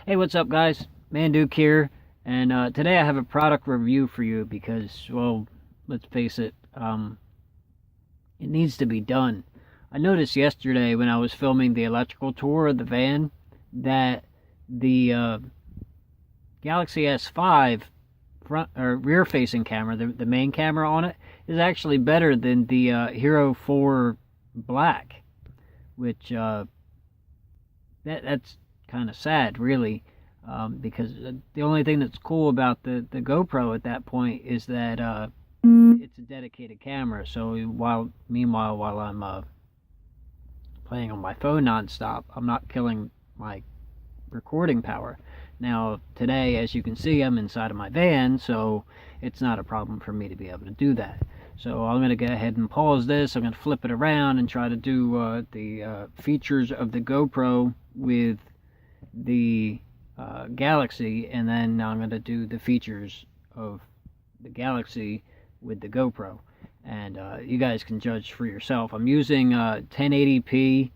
Hey, what's up, guys? Manduke here, and today I have a product review for you because, well, let's face it, it needs to be done. I noticed yesterday when I was filming the electrical tour of the van that the Galaxy S5 front or rear-facing camera, the main camera on it, is actually better than the Hero4 Black, which that's kind of sad, really, because the only thing that's cool about the GoPro at that point is that it's a dedicated camera. So meanwhile, while I'm playing on my phone nonstop, I'm not killing my recording power. Now, today, as you can see, I'm inside of my van, so it's not a problem for me to be able to do that. So I'm going to go ahead and pause this. I'm going to flip it around and try to do the features of the GoPro with the Galaxy, and then I'm going to do the features of the Galaxy with the GoPro. And you guys can judge for yourself. I'm using 1080p,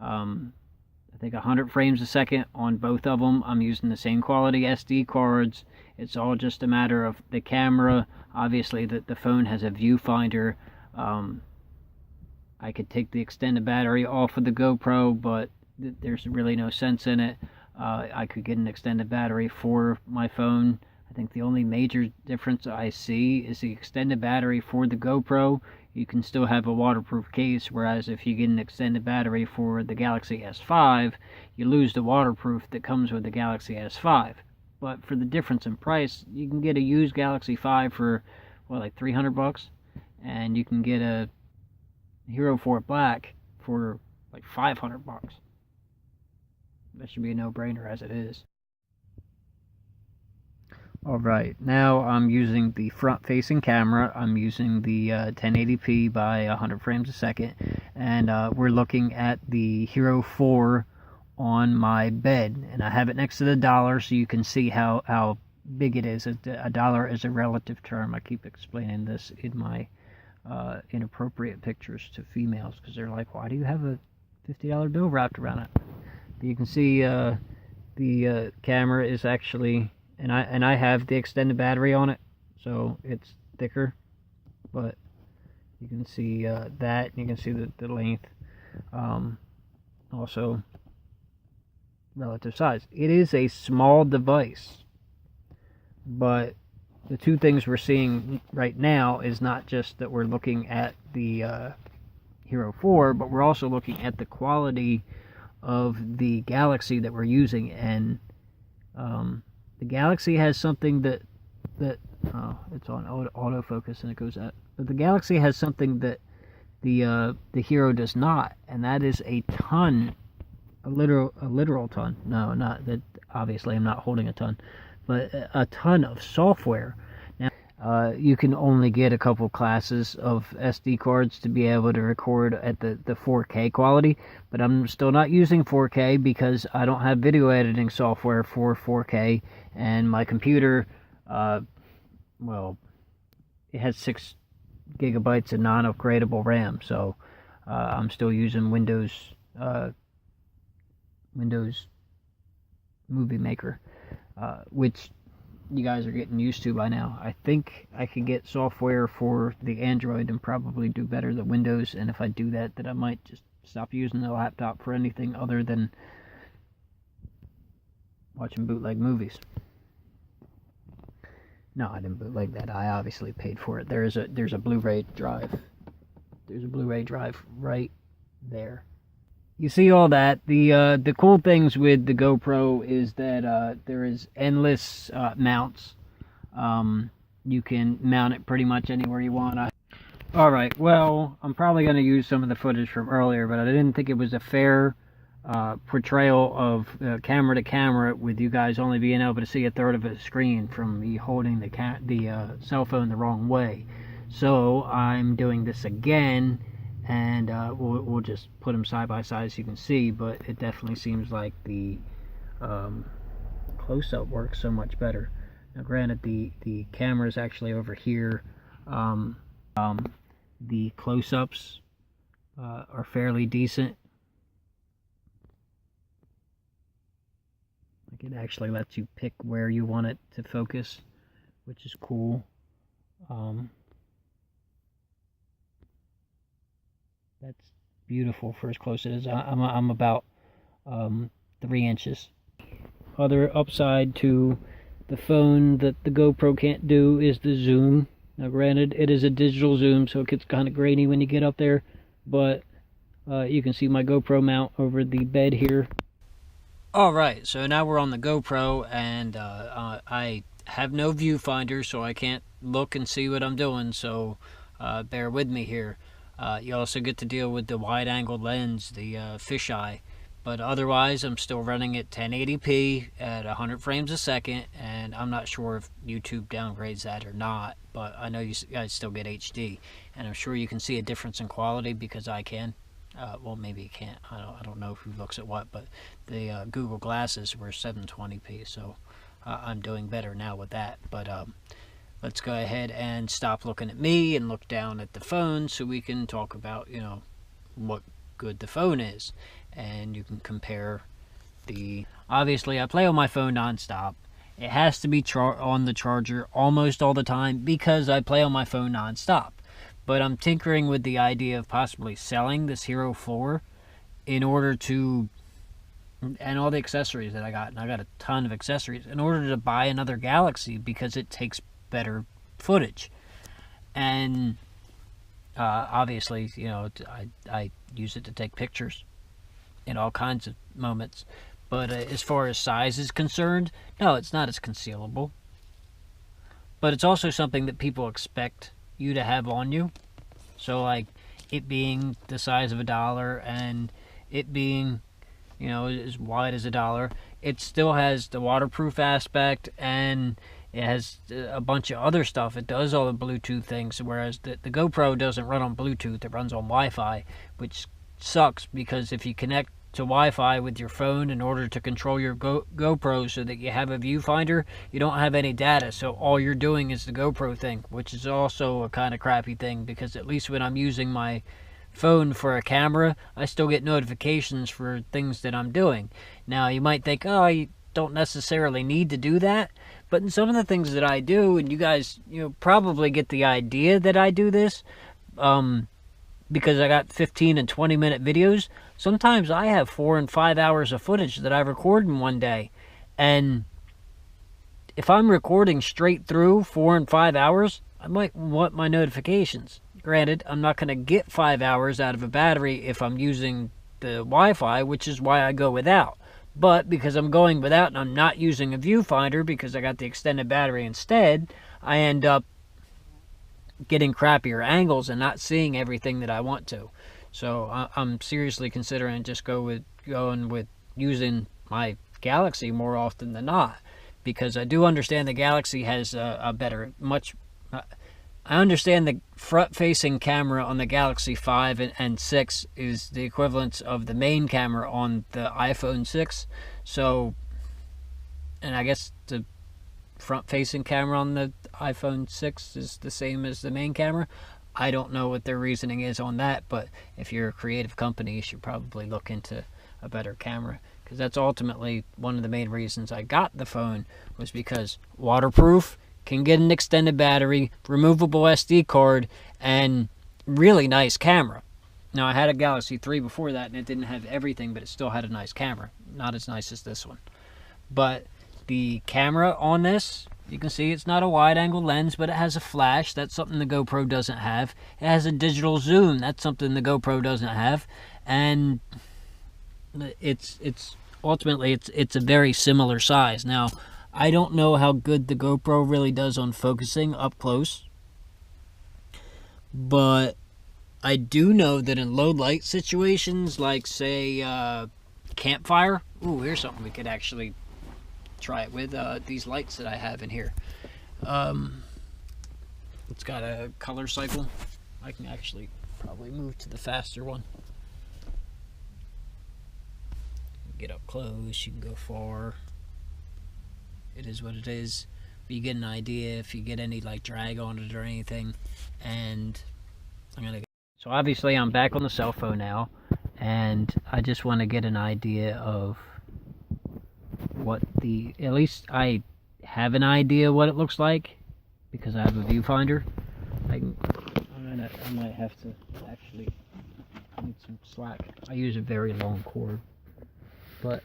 I think 100 frames a second on both of them. I'm using the same quality SD cards. It's all just a matter of the camera. Obviously, the phone has a viewfinder. I could take the extended battery off of the GoPro, but there's really no sense in it. I could get an extended battery for my phone. I think the only major difference I see is the extended battery for the GoPro. You can still have a waterproof case, whereas if you get an extended battery for the Galaxy S5, you lose the waterproof that comes with the Galaxy S5. But for the difference in price, you can get a used Galaxy 5 for, what, like $300? And you can get a Hero4 Black for like $500. That should be a no-brainer as it is. Alright, now I'm using the front-facing camera. I'm using the 1080p by 100 frames a second, and we're looking at the Hero 4 on my bed, and I have it next to the dollar so you can see how big it is. A dollar is a relative term. I keep explaining this in my inappropriate pictures to females because they're like, why do you have a $50 bill wrapped around it? But you can see the camera is actually... And I have the extended battery on it, so it's thicker, but you can see that, you can see the length, also relative size. It is a small device, but the two things we're seeing right now is not just that we're looking at the Hero 4, but we're also looking at the quality of the Galaxy that we're using, and the Galaxy has something that it's on autofocus and it goes up. But the Galaxy has something that the Hero does not, and that is a literal ton. No, not that. Obviously, I'm not holding a ton, but a ton of software. Now, you can only get a couple classes of SD cards to be able to record at the 4K quality, but I'm still not using 4K because I don't have video editing software for 4K, and my computer, well, it has 6 gigabytes of non-upgradable RAM, so I'm still using Windows Movie Maker, which you guys are getting used to by now. I think I could get software for the Android and probably do better than Windows, and if I do that, then I might just stop using the laptop for anything other than watching bootleg movies. No, I didn't bootleg that. I obviously paid for it. There's a Blu-ray drive. There's a Blu-ray drive right there. You see all that. The cool things with the GoPro is that there is endless mounts. You can mount it pretty much anywhere you want. Alright, well, I'm probably going to use some of the footage from earlier, but I didn't think it was a fair portrayal of camera to camera with you guys only being able to see a third of a screen from me holding the cell phone the wrong way. So I'm doing this again, and we'll just put them side by side so you can see, but it definitely seems like the close-up works so much better. Now granted, the camera is actually over here. The close-ups are fairly decent. I Like it actually lets you pick where you want it to focus, which is cool. That's beautiful for as close as it is. I'm about 3 inches. Other upside to the phone that the GoPro can't do is the zoom. Now granted, it is a digital zoom, so it gets kind of grainy when you get up there, but you can see my GoPro mount over the bed here. Alright, so now we're on the GoPro, and I have no viewfinder, so I can't look and see what I'm doing, so bear with me here. You also get to deal with the wide-angle lens, the fisheye, but otherwise I'm still running at 1080p at 100 frames a second, and I'm not sure if YouTube downgrades that or not, but I know you guys still get HD, and I'm sure you can see a difference in quality because I can. Well, maybe you can't. I don't know who looks at what, but the Google glasses were 720p, so I'm doing better now with that. But let's go ahead and stop looking at me and look down at the phone so we can talk about, you know, what good the phone is. And you can compare the... Obviously, I play on my phone non-stop. It has to be on the charger almost all the time because I play on my phone non-stop. But I'm tinkering with the idea of possibly selling this Hero 4 in order to... And all the accessories that I got. And I got a ton of accessories. In order to buy another Galaxy because it takes better footage. And obviously, you know, I use it to take pictures in all kinds of moments. But as far as size is concerned, no, it's not as concealable. But it's also something that people expect you to have on you. So like it being the size of $1 and it being, you know, as wide as $1, it still has the waterproof aspect, and it has a bunch of other stuff. It does all the Bluetooth things, whereas the GoPro doesn't run on Bluetooth. It runs on Wi-Fi, which sucks because if you connect to Wi-Fi with your phone in order to control your GoPro so that you have a viewfinder, you don't have any data, so all you're doing is the GoPro thing, which is also a kind of crappy thing because at least when I'm using my phone for a camera, I still get notifications for things that I'm doing. Now you might think, oh, you don't necessarily need to do that, but in some of the things that I do, and you guys, you know, probably get the idea that I do this, because I got 15 and 20 minute videos. Sometimes I have 4 and 5 hours of footage that I record in one day. And if I'm recording straight through 4 and 5 hours, I might want my notifications. Granted, I'm not going to get 5 hours out of a battery if I'm using the Wi-Fi, which is why I go without. But because I'm going without and I'm not using a viewfinder because I got the extended battery instead, I end up getting crappier angles and not seeing everything that I want to. So I'm seriously considering just going with using my Galaxy more often than not, because I do understand the Galaxy has a better, I understand the front-facing camera on the Galaxy 5 and 6 is the equivalent of the main camera on the iPhone 6. So, and I guess the front-facing camera on the iPhone 6 is the same as the main camera. I don't know what their reasoning is on that, but if you're a creative company, you should probably look into a better camera, because that's ultimately one of the main reasons I got the phone, was because waterproof, can get an extended battery, removable SD card, and really nice camera. Now, I had a Galaxy 3 before that, and it didn't have everything, but it still had a nice camera. Not as nice as this one. But the camera on this, you can see it's not a wide-angle lens, but it has a flash. That's something the GoPro doesn't have. It has a digital zoom. That's something the GoPro doesn't have. And it's ultimately it's a very similar size. Now, I don't know how good the GoPro really does on focusing up close, but I do know that in low light situations, like say campfire. Ooh, here's something we could actually try it with. These lights that I have in here. It's got a color cycle. I can actually probably move to the faster one. Get up close, you can go far. It is what it is. But you get an idea if you get any like drag on it or anything. And so obviously I'm back on the cell phone now, and I just want to get an idea of what at least I have an idea what it looks like because I have a viewfinder. I might have to actually need some slack. I use a very long cord, but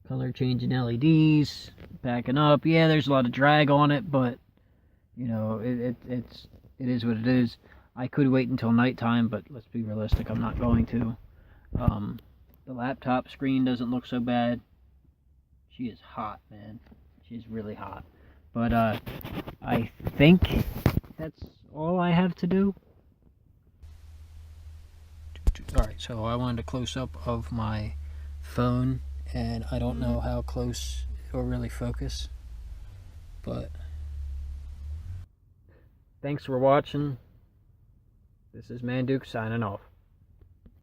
color changing LEDs, backing up. Yeah, there's a lot of drag on it, but you know, it is what it is. I could wait until nighttime, but let's be realistic, I'm not going to. The laptop screen doesn't look so bad. She is hot, man. She's really hot. But I think that's all I have to do. Alright, so I wanted a close-up of my phone, and I don't know how close it'll really focus, but thanks for watching. This is Manduke signing off.